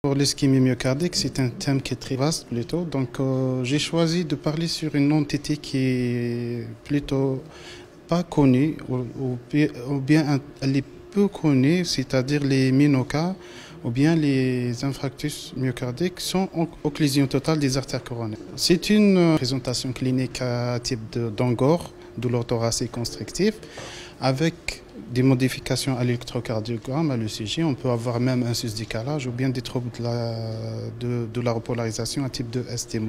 Pour l'ischémie myocardique, c'est un thème qui est très vaste plutôt. Donc, j'ai choisi de parler sur une entité qui est plutôt pas connue ou bien elle est peu connue, c'est-à-dire les MINOCA ou bien les infarctus myocardiques sans occlusion totale des artères coronaires. C'est une présentation clinique à type d'angor, douleur thoracique constrictive, avec des modifications à l'électrocardiogramme, à l'ECG. On peut avoir même un susdécalage ou bien des troubles de la repolarisation à type de ST-.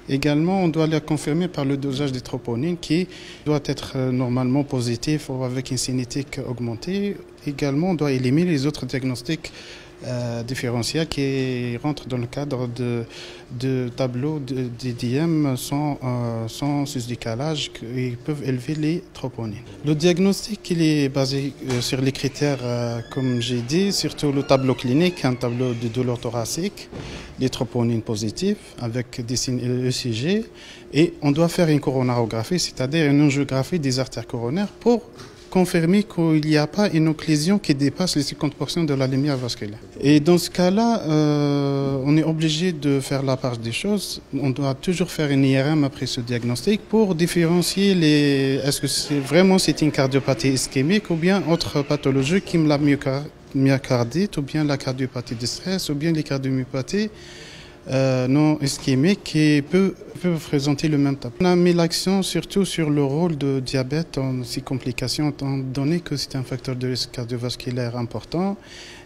Également, on doit la confirmer par le dosage des troponines qui doit être normalement positif ou avec une cinétique augmentée. Également, on doit éliminer les autres diagnostics différentiels qui rentrent dans le cadre de tableaux d'IDM sans susdécalage qui peuvent élever les troponines. Le diagnostic il est basé sur les critères, comme j'ai dit, surtout le tableau clinique, un tableau de douleur thoracique, les troponines positives avec des signes ECG et on doit faire une coronarographie, c'est-à-dire une angiographie des artères coronaires pour confirmer qu'il n'y a pas une occlusion qui dépasse les 50% de la lumière vasculaire. Et dans ce cas-là, on est obligé de faire la part des choses. On doit toujours faire une IRM après ce diagnostic pour différencier est-ce que c'est une cardiopathie ischémique ou bien autre pathologie comme la myocardite ou bien la cardiopathie de stress ou bien les cardiomyopathies non ischémiques qui peuvent présenter le même tableau. On a mis l'accent surtout sur le rôle de diabète dans ces complications, étant donné que c'est un facteur de risque cardiovasculaire important.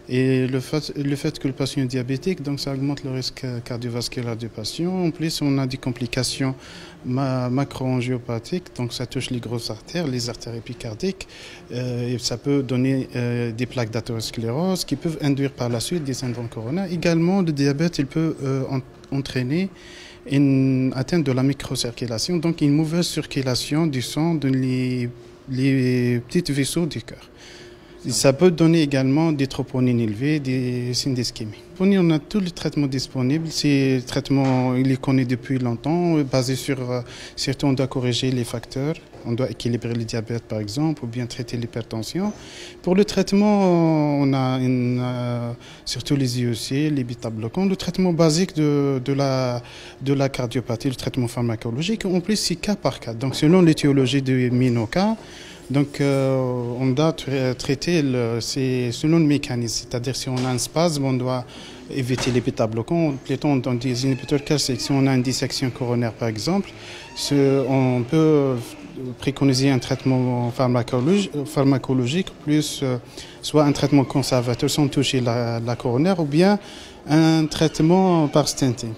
Et le fait que le patient est diabétique, donc ça augmente le risque cardiovasculaire du patient. En plus, on a des complications macroangiopathiques, donc ça touche les grosses artères, les artères épicardiques. Et ça peut donner des plaques d'athérosclérose qui peuvent induire par la suite des syndromes coronaires. Également, le diabète, il peut entraîner une atteinte de la microcirculation, donc une mauvaise circulation du sang dans les petits vaisseaux du cœur. Ça peut donner également des troponines élevées, des signes d'ischémie. On a tous les traitements disponibles. Ces traitements, il est connu depuis longtemps, basé surtout on doit corriger les facteurs. On doit équilibrer le diabète par exemple, ou bien traiter l'hypertension. Pour le traitement, on a surtout les IEC, les bêta-bloquants. Le traitement basique de la cardiopathie, le traitement pharmacologique, en plus c'est cas par cas. Donc selon l'étiologie du MINOCA, donc, on doit traiter selon le mécanisme, c'est-à-dire si on a un spasme, on doit éviter les bêta-bloquants. Plutôt dans des inhibiteurs calciques, si on a une dissection coronaire par exemple, on peut préconiser un traitement pharmacologique plus soit un traitement conservateur sans toucher la coronaire ou bien un traitement par stenting.